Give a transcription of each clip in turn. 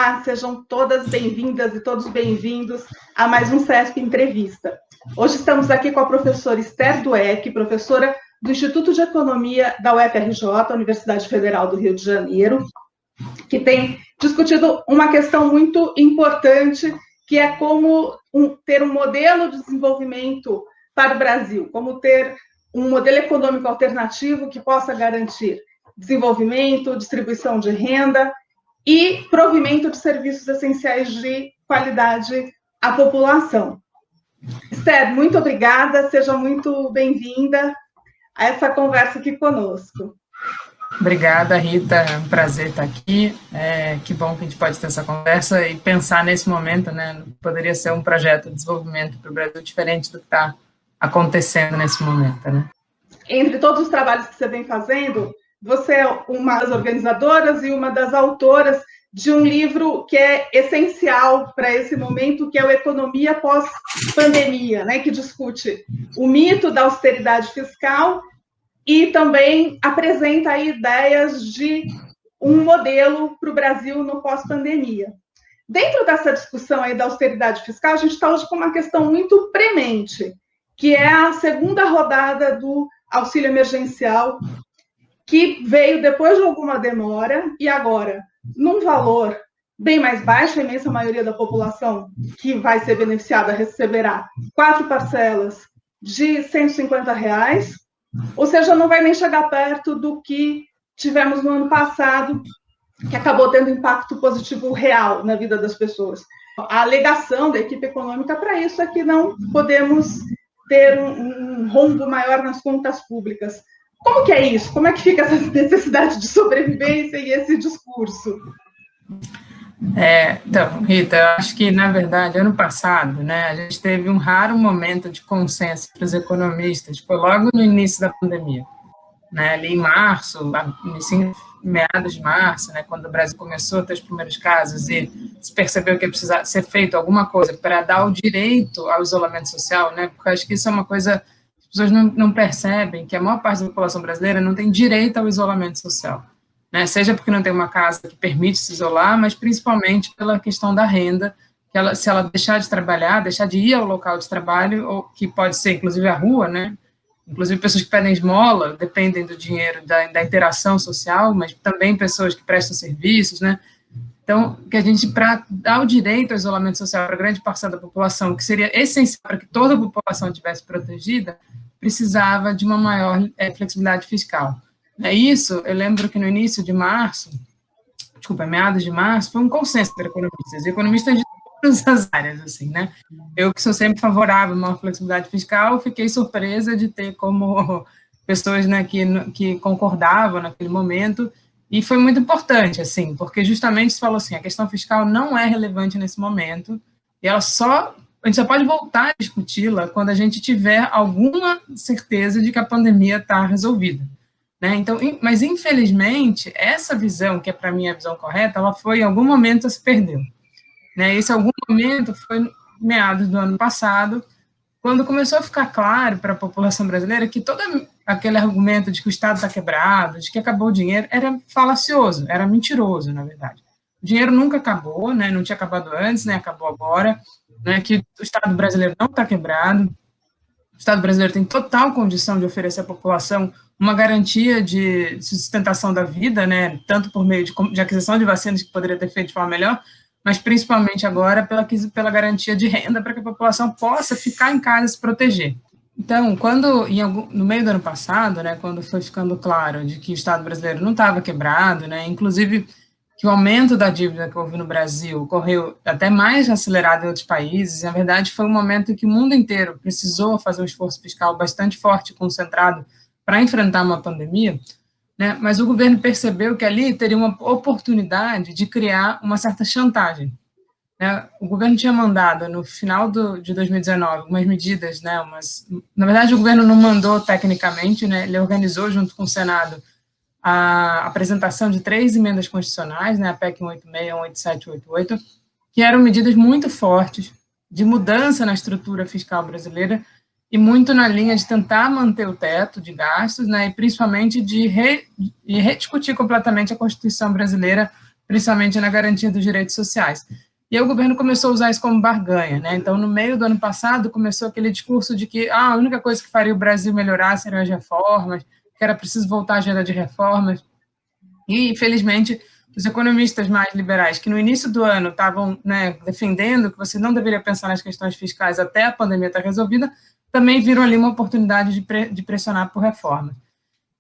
Olá, sejam todas bem-vindas e todos bem-vindos a mais um CESP Entrevista. Hoje estamos aqui com a professora Esther Dweck, professora do Instituto de Economia da UFRJ, Universidade Federal do Rio de Janeiro, que tem discutido uma questão muito importante, que é como ter um modelo de desenvolvimento para o Brasil, como ter um modelo econômico alternativo que possa garantir desenvolvimento, distribuição de renda e provimento de serviços essenciais de qualidade à população. Esther, muito obrigada, seja muito bem-vinda a essa conversa aqui conosco. Obrigada, Rita, é um prazer estar aqui, que bom que a gente pode ter essa conversa e pensar nesse momento, né, poderia ser um projeto de desenvolvimento para o Brasil diferente do que está acontecendo nesse momento, né. Entre todos os trabalhos que você vem fazendo, você é uma das organizadoras e uma das autoras de um livro que é essencial para esse momento, que é o Economia Pós-Pandemia, né, que discute o mito da austeridade fiscal e também apresenta aí ideias de um modelo para o Brasil no pós-pandemia. Dentro dessa discussão aí da austeridade fiscal, a gente está hoje com uma questão muito premente, que é a segunda rodada do auxílio emergencial, que veio depois de alguma demora e agora, num valor bem mais baixo, a imensa maioria da população que vai ser beneficiada receberá 4 parcelas de R$150, ou seja, não vai nem chegar perto do que tivemos no ano passado, que acabou tendo impacto positivo real na vida das pessoas. A alegação da equipe econômica para isso é que não podemos ter um rombo maior nas contas públicas. Como que é isso? Como é que fica essa necessidade de sobrevivência e esse discurso? Então, Rita, eu acho que, na verdade, ano passado, né, a gente teve um raro momento de consenso para os economistas, foi logo no início da pandemia, né, ali em março, meados de março, né, quando o Brasil começou a ter os primeiros casos e se percebeu que ia precisar ser feito alguma coisa para dar o direito ao isolamento social, né, porque eu acho que isso é uma coisa que as pessoas não percebem, que a maior parte da população brasileira não tem direito ao isolamento social, né, seja porque não tem uma casa que permite se isolar, mas principalmente pela questão da renda, que ela, se ela deixar de trabalhar, deixar de ir ao local de trabalho, ou que pode ser inclusive a rua, né, inclusive pessoas que pedem esmola, dependem do dinheiro, da interação social, mas também pessoas que prestam serviços, né, então, que a gente, para dar o direito ao isolamento social para grande parcela da população, que seria essencial para que toda a população estivesse protegida, precisava de uma maior flexibilidade fiscal. Isso, eu lembro que no início de março, meados de março, foi um consenso entre economistas de todas as áreas, assim, né? Eu, que sou sempre favorável a uma flexibilidade fiscal, fiquei surpresa de ter como pessoas, né, que concordavam naquele momento, e foi muito importante, assim, porque justamente se falou assim, a questão fiscal não é relevante nesse momento, e a gente só pode voltar a discuti-la quando a gente tiver alguma certeza de que a pandemia está resolvida. Né? Então, mas, infelizmente, essa visão, que é para mim a visão correta, ela foi, em algum momento, se perdeu. Né? Esse algum momento foi meados do ano passado, quando começou a ficar claro para a população brasileira que todo aquele argumento de que o Estado está quebrado, de que acabou o dinheiro, era falacioso, era mentiroso, na verdade. O dinheiro nunca acabou, né? Não tinha acabado antes, né? Acabou agora, né? Que o Estado brasileiro não está quebrado, o Estado brasileiro tem total condição de oferecer à população uma garantia de sustentação da vida, né, tanto por meio de aquisição de vacinas, que poderia ter feito de forma melhor, mas principalmente agora pela garantia de renda para que a população possa ficar em casa e se proteger. Então, no meio do ano passado, né, quando foi ficando claro de que o Estado brasileiro não estava quebrado, né, inclusive que o aumento da dívida que houve no Brasil ocorreu até mais acelerado em outros países, e, na verdade, foi um momento em que o mundo inteiro precisou fazer um esforço fiscal bastante forte e concentrado para enfrentar uma pandemia, né, mas o governo percebeu que ali teria uma oportunidade de criar uma certa chantagem. Né? O governo tinha mandado, no final de 2019, algumas medidas, né, na verdade, o governo não mandou tecnicamente, né, ele organizou, junto com o Senado, a apresentação de 3 emendas constitucionais, né, a PEC 186, 187 e 188, que eram medidas muito fortes de mudança na estrutura fiscal brasileira e muito na linha de tentar manter o teto de gastos, né, e principalmente de rediscutir completamente a Constituição brasileira, principalmente na garantia dos direitos sociais. E aí o governo começou a usar isso como barganha, né? Então, no meio do ano passado, começou aquele discurso de que a única coisa que faria o Brasil melhorar seriam as reformas, que era preciso voltar à agenda de reformas. E, infelizmente, os economistas mais liberais, que no início do ano estavam, né, defendendo que você não deveria pensar nas questões fiscais até a pandemia estar resolvida, também viram ali uma oportunidade de pressionar por reformas.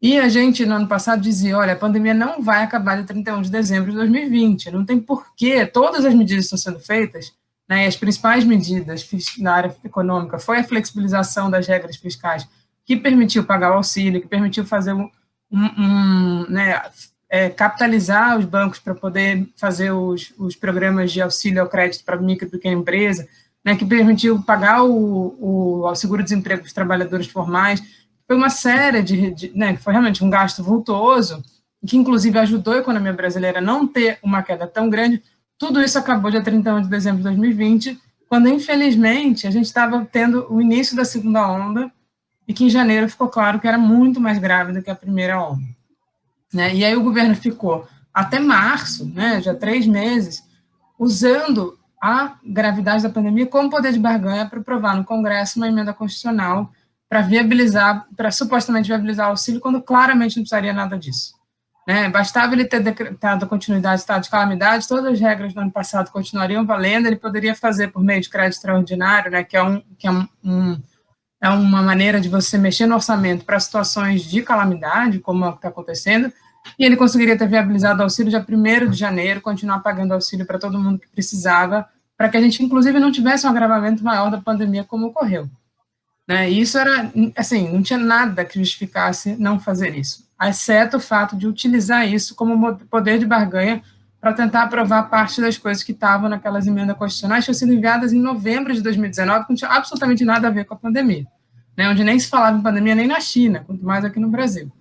E a gente, no ano passado, dizia, olha, a pandemia não vai acabar de 31 de dezembro de 2020, não tem porquê, todas as medidas estão sendo feitas, né, e as principais medidas na área econômica foi a flexibilização das regras fiscais, que permitiu pagar o auxílio, que permitiu fazer né, capitalizar os bancos para poder fazer os programas de auxílio ao crédito para micro e pequena empresa, né, que permitiu pagar o seguro-desemprego dos trabalhadores formais. Foi uma série né, que foi realmente um gasto vultuoso, que inclusive ajudou a economia brasileira a não ter uma queda tão grande. Tudo isso acabou dia 31 de dezembro de 2020, quando, infelizmente, a gente estava tendo o início da segunda onda, e que em janeiro ficou claro que era muito mais grave do que a primeira onda. Né? E aí o governo ficou até março, né, já 3 meses, usando a gravidade da pandemia como poder de barganha para aprovar no Congresso uma emenda constitucional para viabilizar, para supostamente viabilizar o auxílio, quando claramente não precisaria nada disso. Né? Bastava ele ter decretado a continuidade do estado de calamidade, todas as regras do ano passado continuariam valendo, ele poderia fazer por meio de crédito extraordinário, né, que é uma maneira de você mexer no orçamento para situações de calamidade, como está acontecendo, e ele conseguiria ter viabilizado o auxílio dia 1º de janeiro, continuar pagando auxílio para todo mundo que precisava, para que a gente, inclusive, não tivesse um agravamento maior da pandemia como ocorreu. Né? E isso era, assim, não tinha nada que justificasse não fazer isso, exceto o fato de utilizar isso como poder de barganha para tentar aprovar parte das coisas que estavam naquelas emendas constitucionais, que tinham sido enviadas em novembro de 2019, que não tinha absolutamente nada a ver com a pandemia, né? Onde nem se falava em pandemia nem na China, quanto mais aqui no Brasil.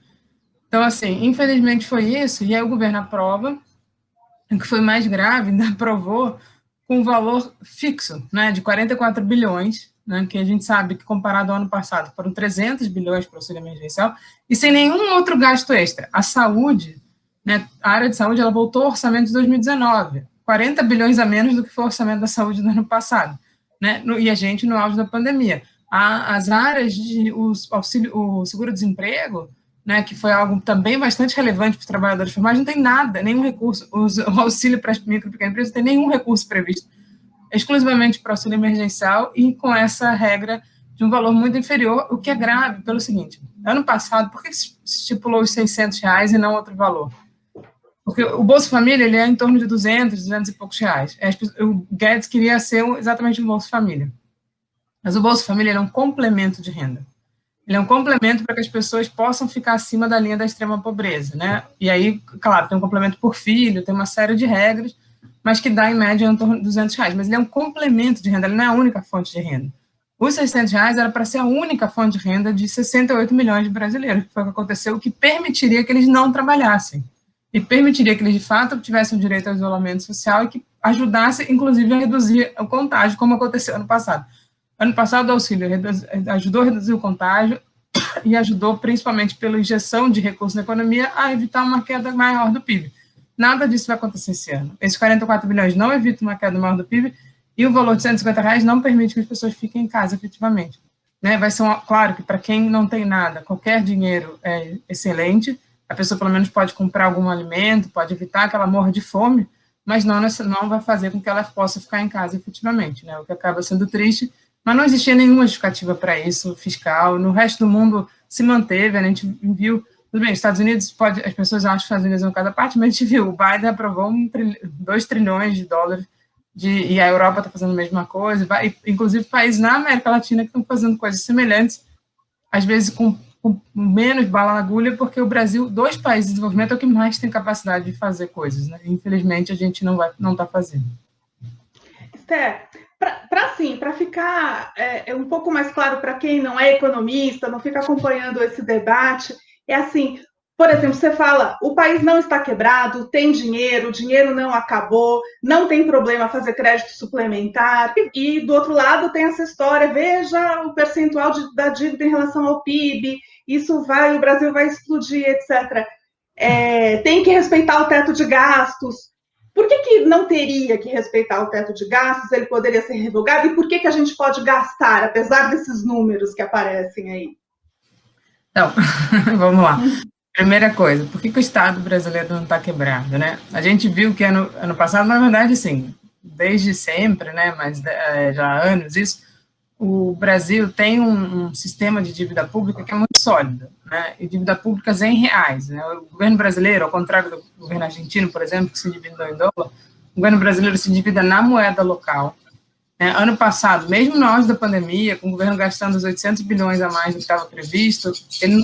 Então, assim, infelizmente foi isso, e aí o governo aprova, o que foi mais grave, ainda aprovou com um valor fixo, né, de 44 bilhões, né, que a gente sabe que, comparado ao ano passado, foram 300 bilhões para o auxílio emergencial, e sem nenhum outro gasto extra. A saúde, né, a área de saúde, ela voltou ao orçamento de 2019, 40 bilhões a menos do que foi o orçamento da saúde do ano passado, né, e a gente no auge da pandemia. As áreas de o seguro-desemprego, né, que foi algo também bastante relevante para os trabalhadores formais, não tem nada, nenhum recurso, o auxílio para as micro e pequenas empresas não tem nenhum recurso previsto, exclusivamente para o auxílio emergencial e com essa regra de um valor muito inferior, o que é grave pelo seguinte, ano passado, por que se estipulou os R$600 e não outro valor? Porque o Bolsa Família, ele é em torno de 200 e poucos reais. O Guedes queria ser exatamente um Bolsa Família. Mas o Bolsa Família é um complemento de renda. Ele é um complemento para que as pessoas possam ficar acima da linha da extrema pobreza, né? E aí, claro, tem um complemento por filho, tem uma série de regras, mas que dá, em média, em torno de R$200. Mas ele é um complemento de renda, ele não é a única fonte de renda. Os R$600 era para ser a única fonte de renda de 68 milhões de brasileiros, que foi o que aconteceu, o que permitiria que eles não trabalhassem. E permitiria que eles, de fato, tivessem o direito ao isolamento social e que ajudasse, inclusive, a reduzir o contágio, como aconteceu ano passado. Ano passado, o auxílio ajudou a reduzir o contágio e ajudou, principalmente pela injeção de recursos na economia, a evitar uma queda maior do PIB. Nada disso vai acontecer esse ano. Esses 44 bilhões não evitam uma queda maior do PIB e o valor de R$150 não permite que as pessoas fiquem em casa, efetivamente. Né? Vai ser, claro que para quem não tem nada, qualquer dinheiro é excelente, a pessoa pelo menos pode comprar algum alimento, pode evitar que ela morra de fome, mas não vai fazer com que ela possa ficar em casa, efetivamente, né? O que acaba sendo triste. Mas não existia nenhuma justificativa para isso, fiscal. No resto do mundo se manteve, a gente viu, tudo bem, Estados Unidos, as pessoas acham que os Estados Unidos são cada parte, mas a gente viu, o Biden aprovou 2 trilhões de dólares, e a Europa está fazendo a mesma coisa, inclusive países na América Latina que estão fazendo coisas semelhantes, às vezes com menos bala na agulha, porque o Brasil, 2 países de desenvolvimento, é o que mais tem capacidade de fazer coisas, né? Infelizmente, a gente não está fazendo. Esther, para ficar um pouco mais claro para quem não é economista, não fica acompanhando esse debate, é assim, por exemplo, você fala, o país não está quebrado, tem dinheiro, o dinheiro não acabou, não tem problema fazer crédito suplementar, e do outro lado tem essa história, veja o percentual da dívida em relação ao PIB, o Brasil vai explodir, etc. Tem que respeitar o teto de gastos. Por que não teria que respeitar o teto de gastos? Ele poderia ser revogado? E por que a gente pode gastar, apesar desses números que aparecem aí? Então, vamos lá. Primeira coisa, por que o Estado brasileiro não está quebrado, né? A gente viu que ano passado, na verdade, sim, desde sempre, né, mas já há anos isso, o Brasil tem um sistema de dívida pública que é muito sólido, né, e dívida pública em reais, né? O governo brasileiro, ao contrário do governo argentino, por exemplo, que se endividou em dólar, o governo brasileiro se endivida na moeda local. Ano passado, mesmo no auge da pandemia, com o governo gastando os 800 bilhões a mais do que estava previsto,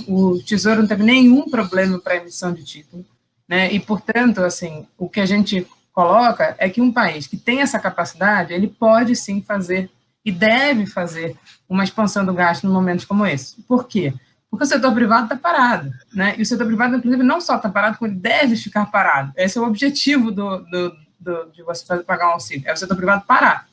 o Tesouro não teve nenhum problema para a emissão de título, né? E, portanto, assim, o que a gente coloca é que um país que tem essa capacidade, ele pode sim fazer e deve fazer uma expansão do gasto em momentos como esse. Por quê? Porque o setor privado está parado, né? E o setor privado, inclusive, não só está parado, como ele deve ficar parado. Esse é o objetivo de você pagar um auxílio, é o setor privado parar.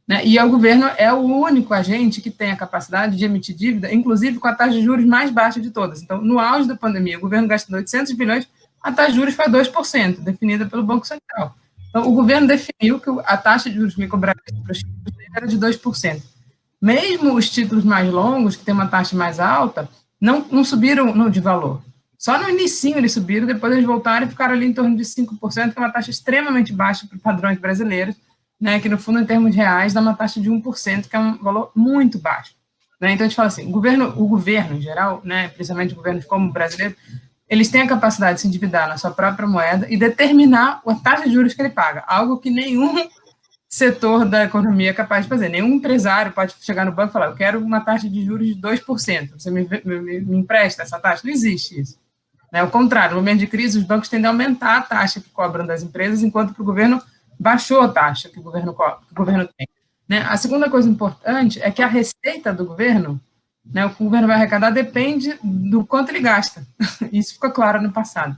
Né? E o governo é o único agente que tem a capacidade de emitir dívida, inclusive com a taxa de juros mais baixa de todas. Então, no auge da pandemia, o governo gastou 800 bilhões, a taxa de juros foi 2%, definida pelo Banco Central. Então, o governo definiu que a taxa de juros que cobrava para os títulos era de 2%. Mesmo os títulos mais longos, que têm uma taxa mais alta, não subiram de valor. Só no início eles subiram, depois eles voltaram e ficaram ali em torno de 5%, que é uma taxa extremamente baixa para padrões brasileiros, né, que no fundo, em termos reais, dá uma taxa de 1%, que é um valor muito baixo. Né? Então, a gente fala assim, o governo em geral, né, principalmente governos como o brasileiro, eles têm a capacidade de se endividar na sua própria moeda e determinar a taxa de juros que ele paga, algo que nenhum setor da economia é capaz de fazer. Nenhum empresário pode chegar no banco e falar, eu quero uma taxa de juros de 2%, você me empresta essa taxa? Não existe isso. Né? Ao contrário, no momento de crise, os bancos tendem a aumentar a taxa que cobram das empresas, enquanto para o governo baixou a taxa que o governo tem. Né? A segunda coisa importante é que a receita do governo, né, o que o governo vai arrecadar, depende do quanto ele gasta. Isso ficou claro no passado.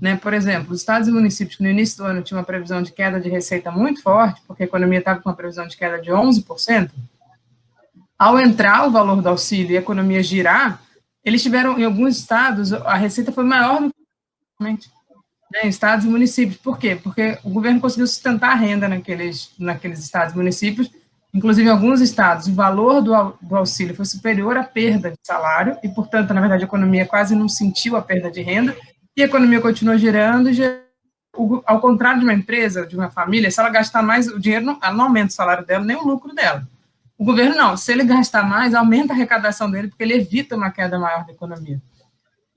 Né? Por exemplo, os estados e municípios que no início do ano tinham uma previsão de queda de receita muito forte, porque a economia estava com uma previsão de queda de 11%, ao entrar o valor do auxílio e a economia girar, eles tiveram, em alguns estados, a receita foi maior do que né, estados e municípios. Por quê? Porque o governo conseguiu sustentar a renda naqueles estados e municípios. Inclusive, em alguns estados, o valor do auxílio foi superior à perda de salário e, portanto, na verdade, a economia quase não sentiu a perda de renda e a economia continuou girando. Ao contrário de uma empresa, de uma família, se ela gastar mais, o dinheiro ela não aumenta o salário dela, nem o lucro dela. O governo não. Se ele gastar mais, aumenta a arrecadação dele, porque ele evita uma queda maior da economia.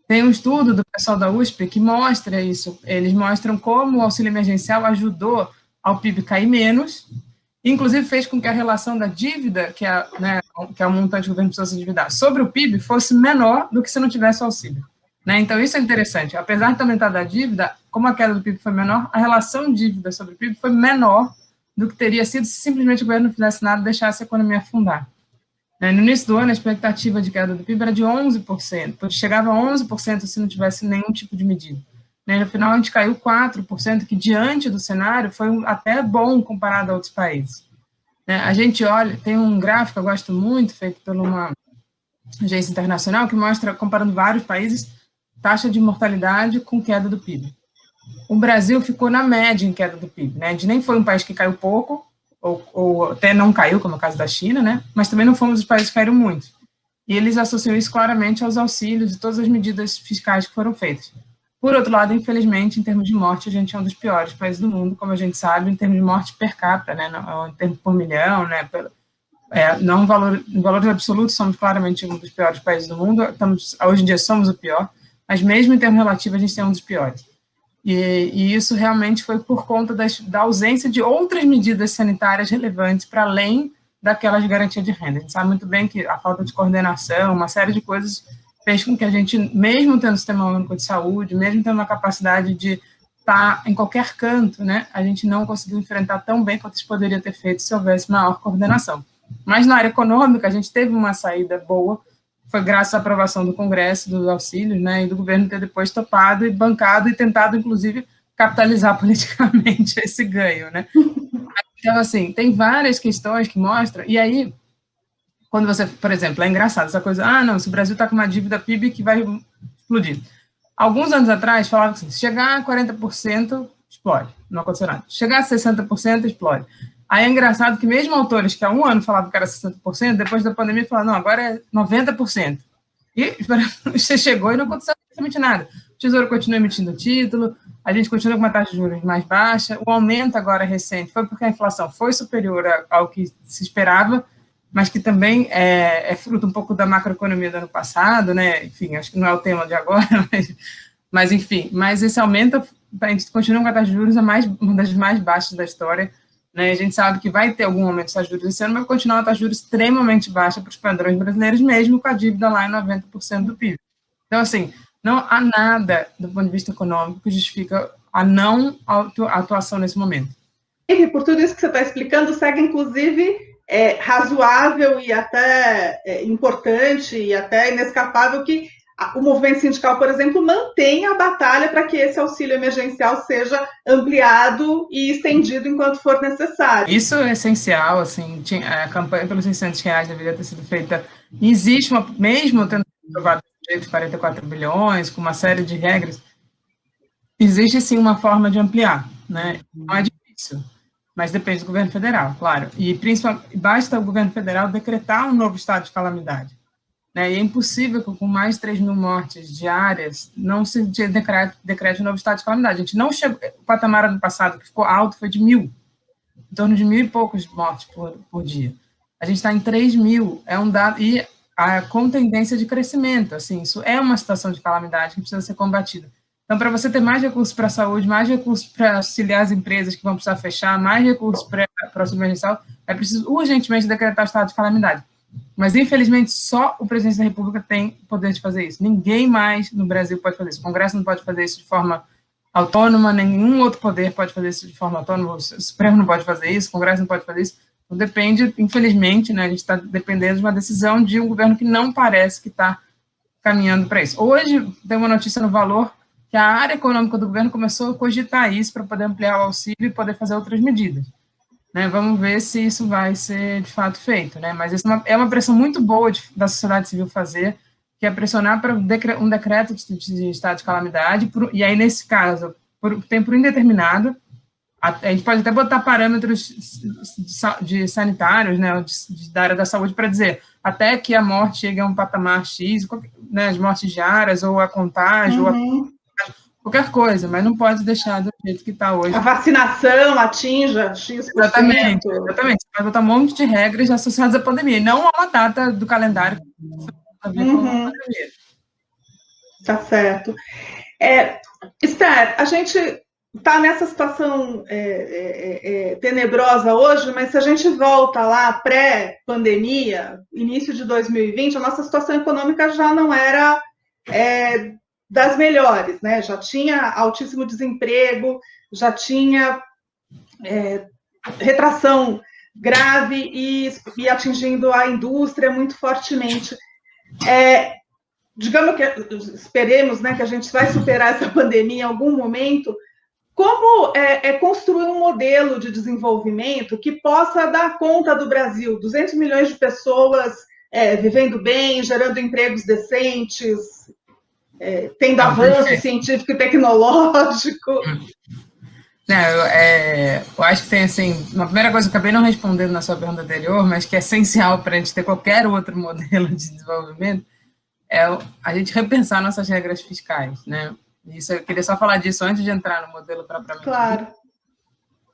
Tem um estudo do pessoal da USP que mostra isso. Eles mostram como o auxílio emergencial ajudou ao PIB cair menos, inclusive fez com que a relação da dívida, que é o montante que o governo precisa se endividar, sobre o PIB, fosse menor do que se não tivesse o auxílio. Né? Então, isso é interessante. Apesar de ter aumentado a dívida, como a queda do PIB foi menor, a relação dívida sobre o PIB foi menor do que teria sido se simplesmente o governo não fizesse nada e deixasse a economia afundar. No início do ano, a expectativa de queda do PIB era de 11%, chegava a 11% se não tivesse nenhum tipo de medida. No final, a gente caiu 4%, que diante do cenário foi até bom comparado a outros países. A gente olha, tem um gráfico que eu gosto muito, feito por uma agência internacional, que mostra, comparando vários países, taxa de mortalidade com queda do PIB. O Brasil ficou na média em queda do PIB. A gente nem foi um país que caiu pouco, ou até não caiu, como é o caso da China, né? Mas também não fomos os países que caíram muito. E eles associam isso claramente aos auxílios e todas as medidas fiscais que foram feitas. Por outro lado, infelizmente, em termos de morte, a gente é um dos piores países do mundo, como a gente sabe, em termos de morte per capita, né? Em termos por milhão, né? Não em valores absolutos, somos claramente um dos piores países do mundo. Hoje em dia somos o pior, mas mesmo em termos relativos, a gente é um dos piores. E isso realmente foi por conta da ausência de outras medidas sanitárias relevantes para além daquelas de garantia de renda. A gente sabe muito bem que a falta de coordenação, uma série de coisas, fez com que a gente, mesmo tendo sistema único de saúde, mesmo tendo a capacidade de estar em qualquer canto, né, a gente não conseguiu enfrentar tão bem quanto isso poderia ter feito se houvesse maior coordenação. Mas na área econômica, a gente teve uma saída boa, foi graças à aprovação do Congresso, dos auxílios, né, e do governo ter depois topado e bancado e tentado, inclusive, capitalizar politicamente esse ganho, né. Então, assim, tem várias questões que mostram, e aí, quando você, por exemplo, é engraçado essa coisa, não, se o Brasil está com uma dívida PIB que vai explodir. Alguns anos atrás, falavam assim, se chegar a 40%, explode, não aconteceu nada. Chegar a 60%, explode. Aí é engraçado que mesmo autores que há um ano falavam que era 60%, depois da pandemia falaram, não, agora é 90%. E você chegou e não aconteceu absolutamente nada. O Tesouro continua emitindo título, a gente continua com uma taxa de juros mais baixa, o aumento agora recente foi porque a inflação foi superior ao que se esperava, mas que também é fruto um pouco da macroeconomia do ano passado, né? Enfim, acho que não é o tema de agora, mas enfim, mas esse aumento, a gente continua com a taxa de juros uma das mais baixas da história, né? A gente sabe que vai ter algum aumento de taxa de juros esse ano, mas vai continuar uma taxa de juros extremamente baixa para os padrões brasileiros, mesmo com a dívida lá em 90% do PIB. Então, assim, não há nada, do ponto de vista econômico, que justifica a não atuação nesse momento. E por tudo isso que você está explicando, segue, inclusive, razoável e até importante e até inescapável que o movimento sindical, por exemplo, mantenha a batalha para que esse auxílio emergencial seja ampliado e estendido enquanto for necessário. Isso é essencial, assim, a campanha pelos R$600 deveria ter sido feita, existe mesmo tendo aprovado de 44 bilhões, com uma série de regras, existe sim uma forma de ampliar, né? Não é difícil, mas depende do governo federal, claro, e principalmente basta o governo federal decretar um novo estado de calamidade. Né, e é impossível que com mais de 3 mil mortes diárias não se decrete um novo estado de calamidade. A gente não chegou, o patamar ano passado que ficou alto foi de 1.000, em torno de 1.000 e poucos mortes por dia. A gente está em 3 mil, é um dado, e com tendência de crescimento, assim, isso é uma situação de calamidade que precisa ser combatida. Então, para você ter mais recursos para a saúde, mais recursos para auxiliar as empresas que vão precisar fechar, mais recursos para o auxílio emergencial, é preciso urgentemente decretar o estado de calamidade. Mas, infelizmente, só o presidente da República tem poder de fazer isso. Ninguém mais no Brasil pode fazer isso. O Congresso não pode fazer isso de forma autônoma, nenhum outro poder pode fazer isso de forma autônoma, o Supremo não pode fazer isso, o Congresso não pode fazer isso. Então, depende, infelizmente, né, a gente está dependendo de uma decisão de um governo que não parece que está caminhando para isso. Hoje, tem uma notícia no Valor que a área econômica do governo começou a cogitar isso para poder ampliar o auxílio e poder fazer outras medidas. Né, vamos ver se isso vai ser de fato feito, né? Mas isso é uma pressão muito boa da sociedade civil fazer, que é pressionar para um decreto de estado de calamidade, e aí, nesse caso, por tempo indeterminado, a gente pode até botar parâmetros de sanitários, né, da área da saúde, para dizer até que a morte chegue a um patamar X, né, as mortes diárias, ou a contágio, ou qualquer coisa, mas não pode deixar do jeito que está hoje. A vacinação atinja X%. Exatamente. Você vai botar um monte de regras associadas à pandemia, e não a uma data do calendário que tem a ver com a pandemia. Tá certo. Esther, a gente está nessa situação tenebrosa hoje, mas se a gente volta lá pré-pandemia, início de 2020, a nossa situação econômica já não era das melhores, né? Já tinha altíssimo desemprego, já tinha retração grave e atingindo a indústria muito fortemente. Digamos que esperemos, né, que a gente vai superar essa pandemia em algum momento. Como construir um modelo de desenvolvimento que possa dar conta do Brasil? 200 milhões de pessoas vivendo bem, gerando empregos decentes, tendo avanço científico e tecnológico. Eu acho que tem, assim, uma primeira coisa que eu acabei não respondendo na sua pergunta anterior, mas que é essencial para a gente ter qualquer outro modelo de desenvolvimento, é a gente repensar nossas regras fiscais, né? Isso, eu queria só falar disso antes de entrar no modelo propriamente. Claro.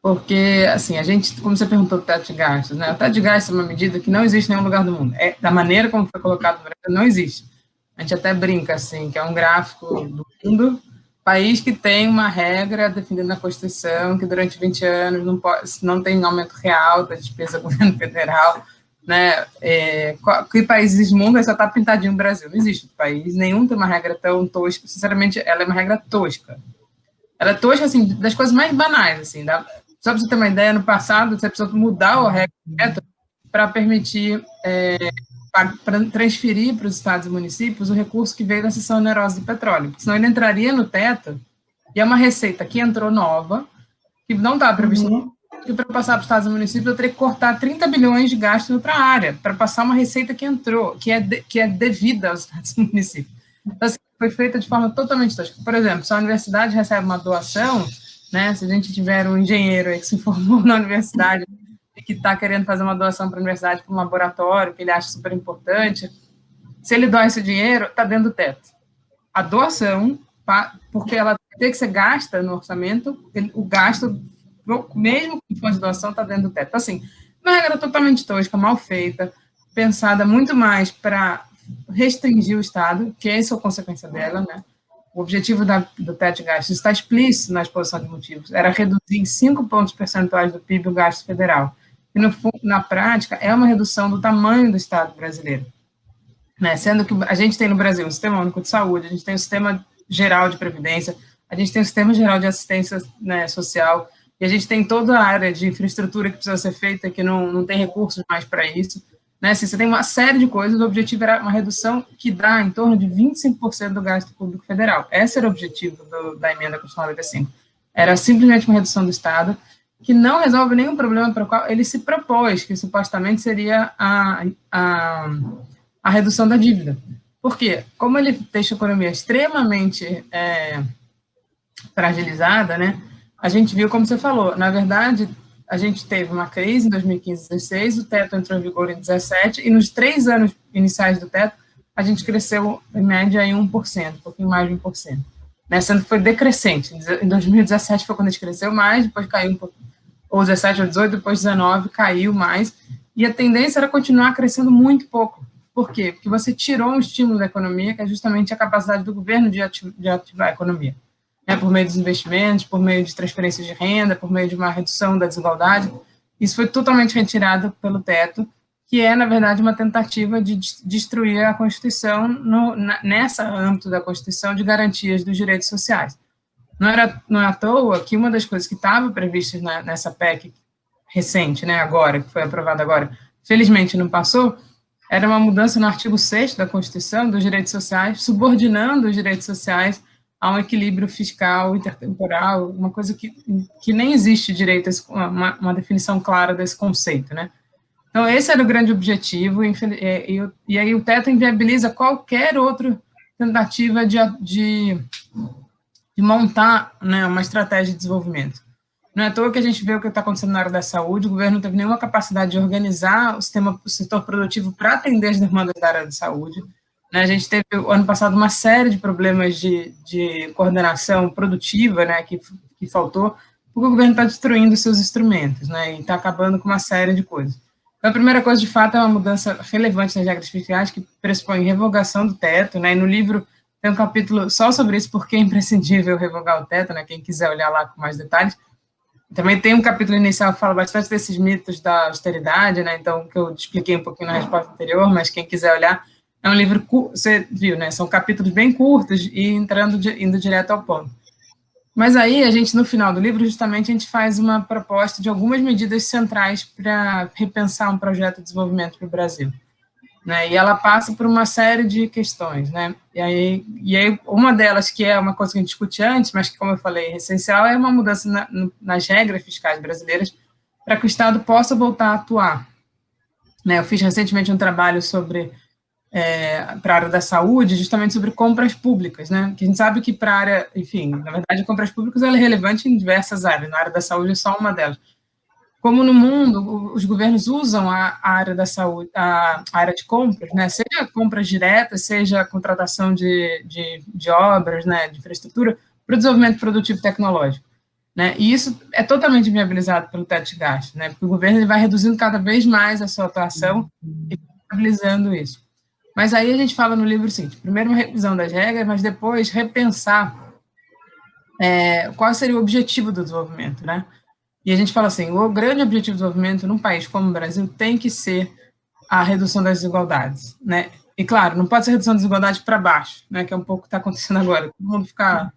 Porque, assim, a gente, como você perguntou, o teto de gastos, né? O teto de gastos é uma medida que não existe em nenhum lugar do mundo. Da maneira como foi colocado no Brasil, não existe. A gente até brinca, assim, que é um gráfico do mundo, país que tem uma regra definida na Constituição, que durante 20 anos não tem aumento real da despesa do governo federal, né? Que países do mundo só está pintadinho no Brasil? Não existe outro país, nenhum tem uma regra tão tosca. Sinceramente, ela é uma regra tosca. Ela é tosca, assim, das coisas mais banais, assim. Só para você ter uma ideia, no passado, você precisou mudar a regra para permitir, para transferir para os estados e municípios o recurso que veio da cessão onerosa do petróleo, porque senão ele entraria no teto, e é uma receita que entrou nova, que não estava prevista, e para passar para os estados e municípios eu teria que cortar 30 bilhões de gastos em outra área, para passar uma receita que entrou, que é devida aos estados e municípios. Então, assim, foi feita de forma totalmente tosca. Por exemplo, se a universidade recebe uma doação, né? Se a gente tiver um engenheiro aí que se formou na universidade e que está querendo fazer uma doação para a universidade, para um laboratório, que ele acha super importante, se ele doa esse dinheiro, está dentro do teto. A doação, porque ela tem que ser gasta no orçamento, o gasto, mesmo que for de doação, está dentro do teto. Assim, uma regra totalmente tosca, mal feita, pensada muito mais para restringir o Estado, que essa é a consequência dela, né? O objetivo do teto de gastos está explícito na exposição de motivos, era reduzir em 5 pontos percentuais do PIB o gasto federal. E, na prática, é uma redução do tamanho do Estado brasileiro. Né? Sendo que a gente tem no Brasil um sistema único de saúde, a gente tem um sistema geral de previdência, a gente tem um sistema geral de assistência, né, social, e a gente tem toda a área de infraestrutura que precisa ser feita, que não tem recursos mais para isso. Né? Assim, você tem uma série de coisas, o objetivo era uma redução que dá em torno de 25% do gasto público federal. Esse era o objetivo da emenda Constitucional 95. Era simplesmente uma redução do Estado, que não resolve nenhum problema para o qual ele se propôs, que supostamente seria a redução da dívida. Por quê? Como ele deixa a economia extremamente fragilizada, né? A gente viu, como você falou, na verdade, a gente teve uma crise em 2015 e 2016, o teto entrou em vigor em 2017, e nos 3 anos iniciais do teto, a gente cresceu, em média, em 1%, um pouquinho mais de 1%. Né? Sendo que foi decrescente. Em 2017 foi quando a gente cresceu mais, depois caiu um pouco, ou 17 ou 18, depois 19, caiu mais, e a tendência era continuar crescendo muito pouco. Por quê? Porque você tirou um estímulo da economia, que é justamente a capacidade do governo de ativar a economia. Né, por meio dos investimentos, por meio de transferências de renda, por meio de uma redução da desigualdade. Isso foi totalmente retirado pelo teto, que é, na verdade, uma tentativa de destruir a Constituição, nessa âmbito da Constituição, de garantias dos direitos sociais. Não é à toa que uma das coisas que estava prevista nessa PEC recente, né, agora, que foi aprovada agora, felizmente não passou, era uma mudança no artigo 6º da Constituição dos direitos sociais, subordinando os direitos sociais a um equilíbrio fiscal intertemporal, uma coisa que nem existe direito, uma definição clara desse conceito, né? Então, esse era o grande objetivo, e aí o teto inviabiliza qualquer outra tentativa de montar, né, uma estratégia de desenvolvimento. Não é à toa que a gente vê o que está acontecendo na área da saúde, o governo não teve nenhuma capacidade de organizar o setor produtivo para atender as demandas da área da saúde. Né? A gente teve, ano passado, uma série de problemas de coordenação produtiva, né, que faltou, porque o governo está destruindo seus instrumentos, né, e está acabando com uma série de coisas. Então, a primeira coisa, de fato, é uma mudança relevante nas regras fiscais, que pressupõe revogação do teto, né, e no livro tem um capítulo só sobre isso, porque é imprescindível revogar o teto, né, quem quiser olhar lá com mais detalhes. Também tem um capítulo inicial que fala bastante desses mitos da austeridade, né, então, que eu expliquei um pouquinho na resposta anterior, mas quem quiser olhar, é um livro, você viu, né, são capítulos bem curtos e indo direto ao ponto. Mas aí, a gente, no final do livro, justamente, a gente faz uma proposta de algumas medidas centrais para repensar um projeto de desenvolvimento para o Brasil. Né, e ela passa por uma série de questões, né, e aí uma delas, que é uma coisa que a gente discute antes, mas que, como eu falei, é essencial, é uma mudança nas regras fiscais brasileiras para que o Estado possa voltar a atuar. Né, eu fiz recentemente um trabalho para a área da saúde, justamente sobre compras públicas, né, que a gente sabe que para a área, enfim, na verdade, compras públicas ela é relevante em diversas áreas, na área da saúde é só uma delas. Como no mundo, os governos usam a área da saúde, a área de compras, né, seja compras diretas, seja contratação de obras, né, de infraestrutura, para o desenvolvimento produtivo e tecnológico. Né, e isso é totalmente viabilizado pelo teto de gastos, né, porque o governo ele vai reduzindo cada vez mais a sua atuação e viabilizando isso. Mas aí a gente fala no livro o seguinte, primeiro uma revisão das regras, mas depois repensar qual seria o objetivo do desenvolvimento, né? E a gente fala assim, o grande objetivo do desenvolvimento num país como o Brasil tem que ser a redução das desigualdades, né? E, claro, não pode ser redução das desigualdades para baixo, né? Que é um pouco o que está acontecendo agora, todo mundo fica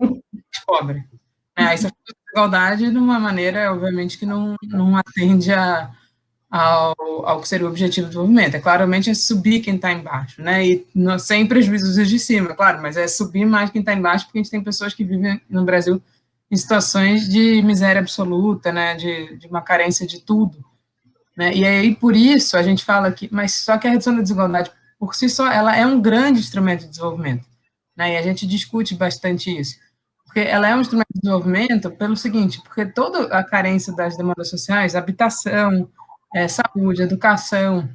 pobre. Né? Aí você faz desigualdade de uma maneira, obviamente, que não atende ao que seria o objetivo do desenvolvimento. Claramente é subir quem está embaixo, né? E sem prejuízos de cima, claro, mas é subir mais quem está embaixo, porque a gente tem pessoas que vivem no Brasil em situações de miséria absoluta, né, de uma carência de tudo. Né, e aí, por isso, a gente fala que, mas só que a redução da desigualdade, por si só, ela é um grande instrumento de desenvolvimento. Né, e a gente discute bastante isso. porque ela é um instrumento de desenvolvimento pelo seguinte, porque toda a carência das demandas sociais, habitação, saúde, educação,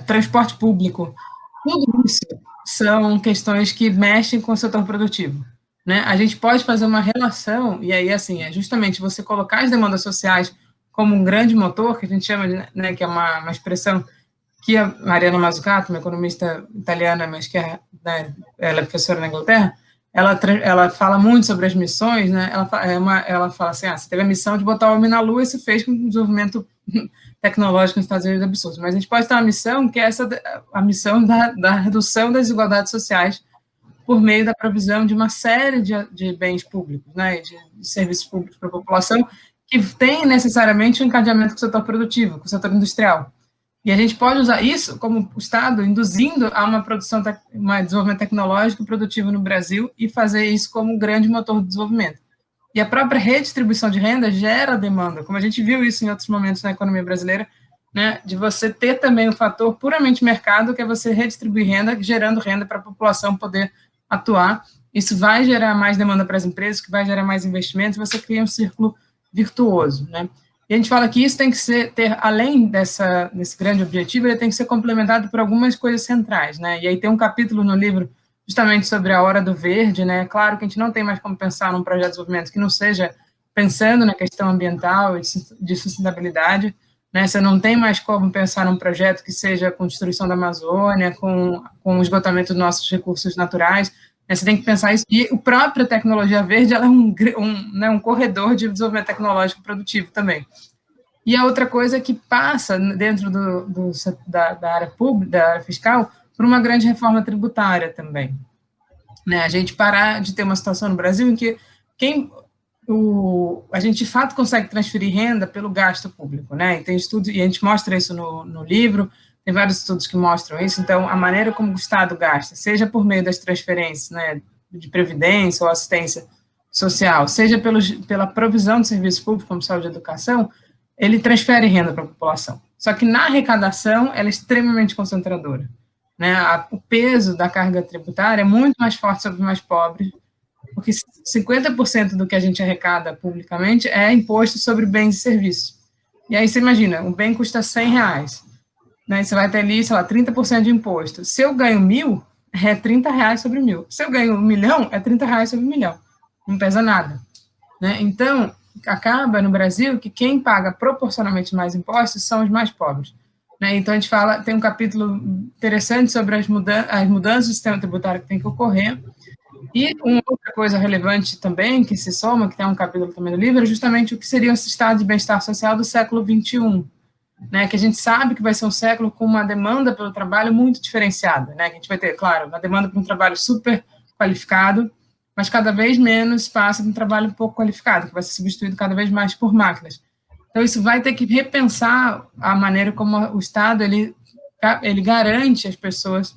transporte público, tudo isso são questões que mexem com o setor produtivo, né? A gente pode fazer uma relação, e aí, assim, é justamente você colocar as demandas sociais como um grande motor, que a gente chama, né, que é uma expressão que a Mariana Mazzucato, uma economista italiana, mas que né, ela é professora na Inglaterra, ela fala muito sobre as missões, né? Ela fala assim, você teve a missão de botar o homem na Lua e isso fez com que o desenvolvimento tecnológico nos Estados Unidos é absurdo, mas a gente pode ter uma missão que é a missão da redução das desigualdades sociais por meio da provisão de uma série de bens públicos, né, de serviços públicos para a população, que tem necessariamente um encadeamento com o setor produtivo, com o setor industrial. E a gente pode usar isso como o Estado induzindo a uma produção, um desenvolvimento tecnológico e produtivo no Brasil e fazer isso como um grande motor de desenvolvimento. E a própria redistribuição de renda gera demanda, como a gente viu isso em outros momentos na economia brasileira, né, de você ter também um fator puramente mercado, que é você redistribuir renda, gerando renda para a população poder atuar. Isso vai gerar mais demanda para as empresas, que vai gerar mais investimentos, você cria um círculo virtuoso, né? E a gente fala que isso tem que além desse grande objetivo, ele tem que ser complementado por algumas coisas centrais, né? E aí tem um capítulo no livro justamente sobre a hora do verde, né? Claro que a gente não tem mais como pensar num projeto de desenvolvimento que não seja pensando na questão ambiental e de sustentabilidade, né? Você não tem mais como pensar num projeto que seja com destruição da Amazônia, com o esgotamento dos nossos recursos naturais, né? Você tem que pensar isso. E a própria tecnologia verde, ela é um corredor de desenvolvimento tecnológico produtivo também. E a outra coisa é que passa dentro da área pública, da área fiscal, por uma grande reforma tributária também, né? A gente parar de ter uma situação no Brasil em que a gente, de fato, consegue transferir renda pelo gasto público, né? E tem estudos, e a gente mostra isso no livro, tem vários estudos que mostram isso. Então, a maneira como o Estado gasta, seja por meio das transferências, né, de previdência ou assistência social, seja pela provisão de serviços públicos, como saúde e educação, ele transfere renda para a população. Só que na arrecadação, ela é extremamente concentradora, né? O peso da carga tributária é muito mais forte sobre os mais pobres, porque 50% do que a gente arrecada publicamente é imposto sobre bens e serviços. E aí você imagina, um bem custa R$100, né? Você vai ter ali, sei lá, 30% de imposto. Se eu ganho 1.000, é R$30 sobre 1.000. Se eu ganho 1 milhão, é R$30 sobre 1 milhão. Não pesa nada, né? Então, acaba no Brasil que quem paga proporcionalmente mais impostos são os mais pobres, né? Então, a gente tem um capítulo interessante sobre as mudanças do sistema tributário que tem que ocorrer. E uma outra coisa relevante também, que se soma, que tem um capítulo também no livro, é justamente o que seria esse estado de bem-estar social do século XXI, né? Que a gente sabe que vai ser um século com uma demanda pelo trabalho muito diferenciada, né? Que a gente vai ter, claro, uma demanda por um trabalho super qualificado, mas cada vez menos espaço para um trabalho pouco qualificado, que vai ser substituído cada vez mais por máquinas. Então, isso vai ter que repensar a maneira como o Estado ele garante às pessoas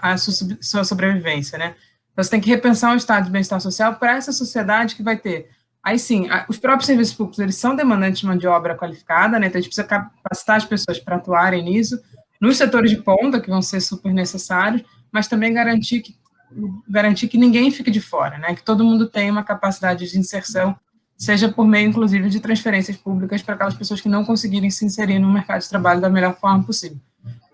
a sua sobrevivência, né? Então, você tem que repensar um estado de bem-estar social para essa sociedade que vai ter. Aí, sim, os próprios serviços públicos, eles são demandantes de mão de obra qualificada, né? Então, a gente precisa capacitar as pessoas para atuarem nisso, nos setores de ponta, que vão ser super necessários, mas também garantir que ninguém fique de fora, né? Que todo mundo tenha uma capacidade de inserção, seja por meio, inclusive, de transferências públicas para aquelas pessoas que não conseguirem se inserir no mercado de trabalho da melhor forma possível.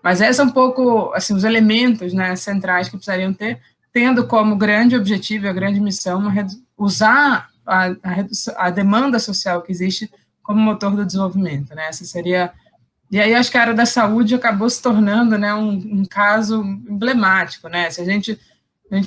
Mas esses são um pouco, assim, os elementos, né, centrais que precisariam ter, tendo como grande objetivo, a grande missão, usar a demanda social que existe como motor do desenvolvimento, né? Essa seria... E aí, acho que a área da saúde acabou se tornando, né, um caso emblemático, né? Se a gente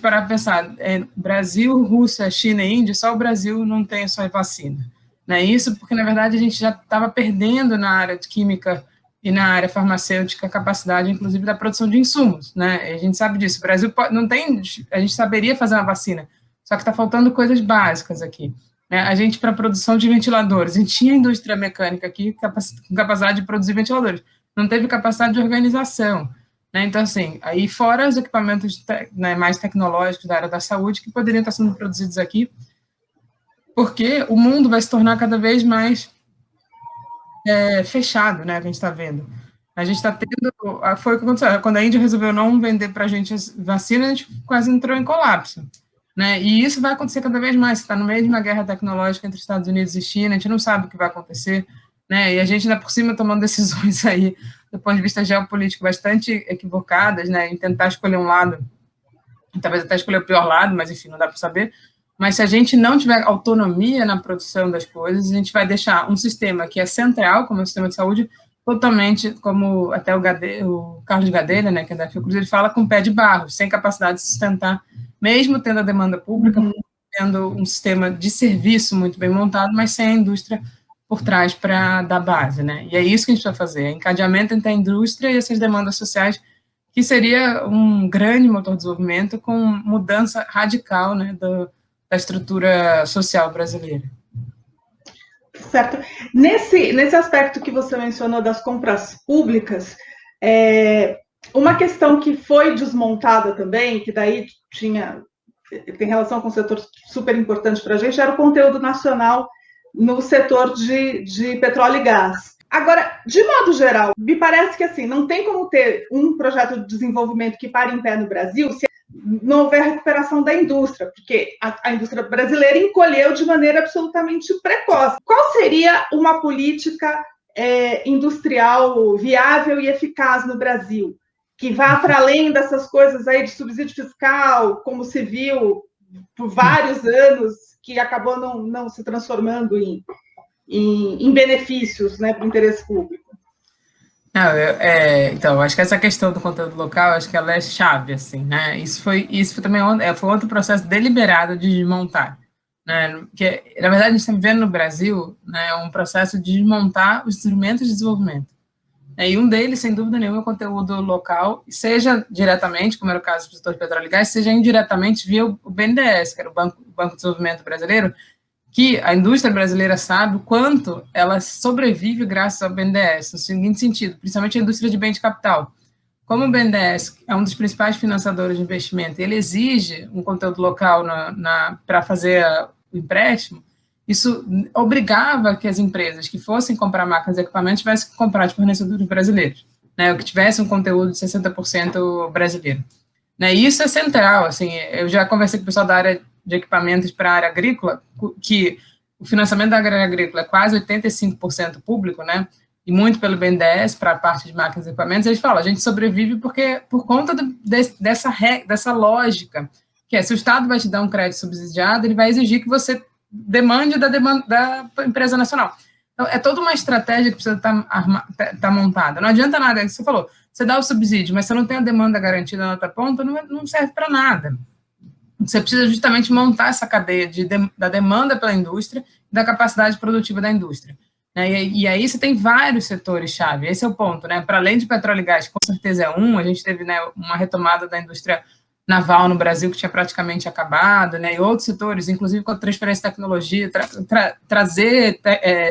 parar para pensar, Brasil, Rússia, China e Índia, só o Brasil não tem a sua vacina, né? Isso porque, na verdade, a gente já estava perdendo na área de química e na área farmacêutica a capacidade, inclusive, da produção de insumos, né? A gente sabe disso. O Brasil não tem... A gente saberia fazer uma vacina, só que está faltando coisas básicas aqui, né? A gente, para a produção de ventiladores, a gente tinha indústria mecânica aqui com capacidade de produzir ventiladores, não teve capacidade de organização, né? Então, assim, aí fora os equipamentos né, mais tecnológicos da área da saúde que poderiam estar sendo produzidos aqui, porque o mundo vai se tornar cada vez mais fechado, né, que a gente está vendo. A gente está tendo, foi o que aconteceu, quando a Índia resolveu não vender para a gente as vacinas, a gente quase entrou em colapso, né? E isso vai acontecer cada vez mais. Você está no meio de uma guerra tecnológica entre Estados Unidos e China, a gente não sabe o que vai acontecer, né? E a gente ainda por cima tomando decisões aí, do ponto de vista geopolítico, bastante equivocadas, né? Em tentar escolher um lado, talvez até escolher o pior lado, mas enfim, não dá para saber. Mas se a gente não tiver autonomia na produção das coisas, a gente vai deixar um sistema que é central, como é o sistema de saúde, totalmente, como até o Carlos Gadelha, né, que é da Fiocruz, ele fala, com pé de barro, sem capacidade de sustentar, mesmo tendo a demanda pública, tendo um sistema de serviço muito bem montado, mas sem a indústria por trás para dar base, né? E é isso que a gente vai fazer, é encadeamento entre a indústria e essas demandas sociais, que seria um grande motor de desenvolvimento com mudança radical, né, da estrutura social brasileira. Certo. Nesse aspecto que você mencionou das compras públicas, uma questão que foi desmontada também, que daí tem relação com um setor super importante para a gente, era o conteúdo nacional no setor de petróleo e gás. Agora, de modo geral, me parece que assim, não tem como ter um projeto de desenvolvimento que pare em pé no Brasil se não houver recuperação da indústria, porque a indústria brasileira encolheu de maneira absolutamente precoce. Qual seria uma política industrial viável e eficaz no Brasil, que vá para além dessas coisas aí de subsídio fiscal, como se viu por vários anos, que acabou não se transformando em benefícios, né, para o interesse público? Não, então, acho que essa questão do conteúdo local, acho que ela é chave, assim, né? Isso foi também foi outro processo deliberado de desmontar, né? Porque, na verdade, a gente está vivendo no Brasil, né, um processo de desmontar os instrumentos de desenvolvimento. E um deles, sem dúvida nenhuma, é o conteúdo local, seja diretamente, como era o caso do setor de petróleo e gás, seja indiretamente via o BNDES, que era o Banco de Desenvolvimento Brasileiro, que a indústria brasileira sabe o quanto ela sobrevive graças ao BNDES, no seguinte sentido, principalmente a indústria de bem de capital. Como o BNDES é um dos principais financiadores de investimento, ele exige um conteúdo local para fazer o empréstimo, isso obrigava que as empresas que fossem comprar máquinas e equipamentos tivessem que comprar de fornecedores brasileiros, né, ou que tivesse um conteúdo de 60% brasileiro. Né, e isso é central, assim, eu já conversei com o pessoal da área de equipamentos para a área agrícola, que o financiamento da área agrícola é quase 85% público, né, e muito pelo BNDES para a parte de máquinas e equipamentos, eles falam, a gente sobrevive por conta dessa lógica, que é, se o Estado vai te dar um crédito subsidiado, ele vai exigir que você demande da empresa nacional. Então, é toda uma estratégia que precisa estar montada. Não adianta nada, é o que você falou, você dá o subsídio, mas você não tem a demanda garantida na outra ponta, não serve para nada. Você precisa justamente montar essa cadeia da demanda pela indústria e da capacidade produtiva da indústria. Né? E aí você tem vários setores-chave, esse é o ponto. Né? Para além de petróleo e gás, com certeza é a gente teve, né, uma retomada da indústria naval no Brasil que tinha praticamente acabado, né, e outros setores, inclusive com a transferência de tecnologia, trazer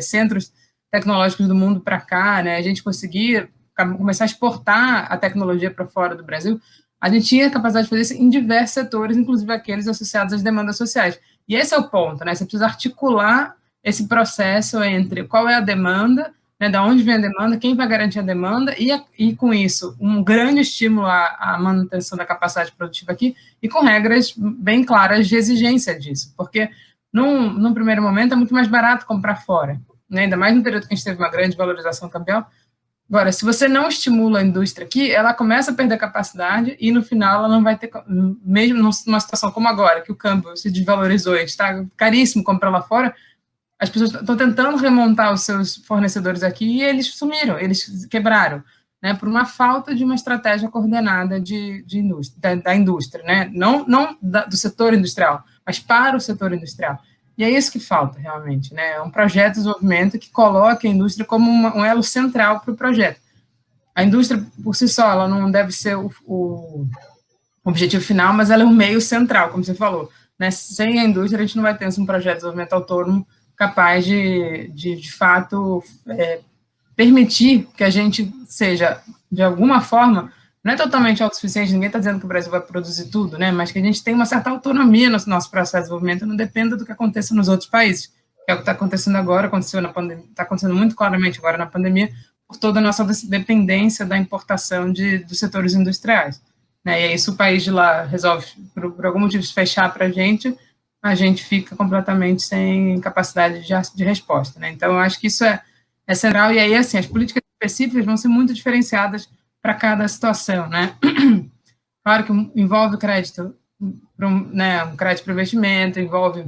centros tecnológicos do mundo para cá, né, a gente conseguir começar a exportar a tecnologia para fora do Brasil, a gente tinha a capacidade de fazer isso em diversos setores, inclusive aqueles associados às demandas sociais. E esse é o ponto, né, você precisa articular esse processo entre qual é a demanda, né, da onde vem a demanda, quem vai garantir a demanda, e com isso, um grande estímulo à manutenção da capacidade produtiva aqui, e com regras bem claras de exigência disso, porque num primeiro momento é muito mais barato comprar fora, né, ainda mais no período que a gente teve uma grande valorização cambial. Agora, se você não estimula a indústria aqui, ela começa a perder capacidade e no final ela não vai ter, mesmo numa situação como agora, que o câmbio se desvalorizou e está caríssimo comprar lá fora, as pessoas estão tentando remontar os seus fornecedores aqui e eles sumiram, eles quebraram, né, por uma falta de uma estratégia coordenada da indústria, né, não do setor industrial, mas para o setor industrial. E é isso que falta, realmente, né, é um projeto de desenvolvimento que coloque a indústria como um elo central para o projeto. A indústria, por si só, ela não deve ser o objetivo final, mas ela é um meio central, como você falou, né, sem a indústria a gente não vai ter um projeto de desenvolvimento autônomo capaz de fato, permitir que a gente seja, de alguma forma, não é totalmente autossuficiente, ninguém está dizendo que o Brasil vai produzir tudo, né, mas que a gente tem uma certa autonomia no nosso processo de desenvolvimento, não dependa do que aconteça nos outros países, que é o que está acontecendo agora, aconteceu na pandemia, está acontecendo muito claramente agora na pandemia, por toda a nossa dependência da importação dos setores industriais. Né? E aí, se o país de lá resolve, por algum motivo, fechar para a gente fica completamente sem capacidade de resposta. Né? Então, eu acho que isso é central, e aí, assim, as políticas específicas vão ser muito diferenciadas para cada situação. Né? Claro que envolve crédito, né, um crédito para investimento, envolve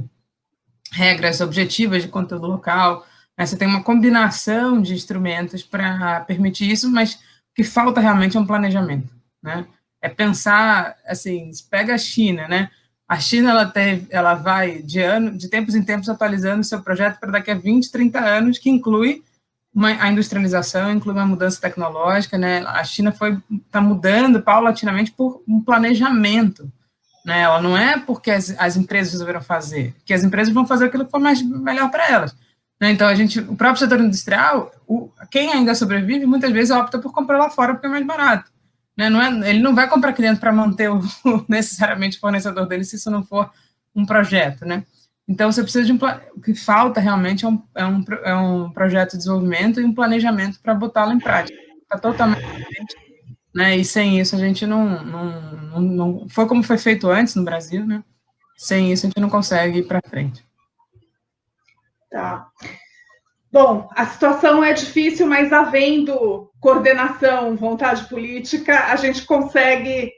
regras objetivas de conteúdo local, né? Você tem uma combinação de instrumentos para permitir isso, mas o que falta realmente é um planejamento, né? É pensar, assim, se pega a China, né? A China, ela vai, de tempos em tempos, atualizando o seu projeto para daqui a 20, 30 anos, que inclui a industrialização, inclui uma mudança tecnológica, né? A China está mudando paulatinamente por um planejamento, né? Ela não é porque as empresas resolveram fazer, porque as empresas vão fazer aquilo que for melhor para elas. Né? Então, o próprio setor industrial, quem ainda sobrevive, muitas vezes opta por comprar lá fora porque é mais barato. Né? Ele não vai comprar aqui dentro para manter necessariamente o fornecedor dele, se isso não for um projeto. Né? Então, você precisa o que falta realmente é um projeto de desenvolvimento e um planejamento para botá-lo em prática. Está totalmente diferente, né? E sem isso a gente não foi como foi feito antes no Brasil, né? Sem isso a gente não consegue ir para frente. Tá. Bom, a situação é difícil, mas havendo coordenação, vontade política, a gente consegue,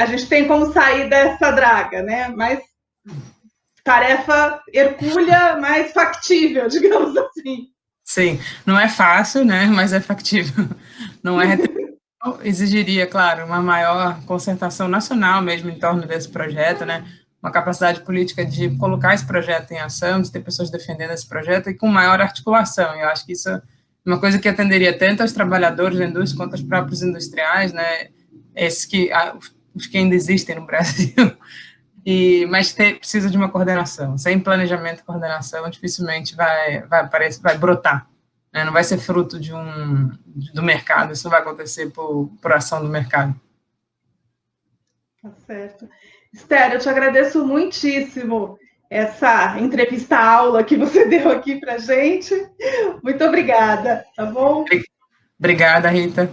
a gente tem como sair dessa draga, né? Mas tarefa hercúlea, mas factível, digamos assim. Sim, não é fácil, né? Mas é factível. Não é exigiria, claro, uma maior concertação nacional mesmo em torno desse projeto, né? Uma capacidade política de colocar esse projeto em ação, de ter pessoas defendendo esse projeto e com maior articulação. Eu acho que isso é uma coisa que atenderia tanto aos trabalhadores da indústria quanto aos próprios industriais, né? Os que ainda existem no Brasil. Mas precisa de uma coordenação. Sem planejamento e coordenação, dificilmente vai brotar. Né? Não vai ser fruto do mercado, isso não vai acontecer por ação do mercado. Tá certo. Esther, eu te agradeço muitíssimo essa entrevista-aula que você deu aqui para a gente. Muito obrigada, tá bom? Obrigada, Rita.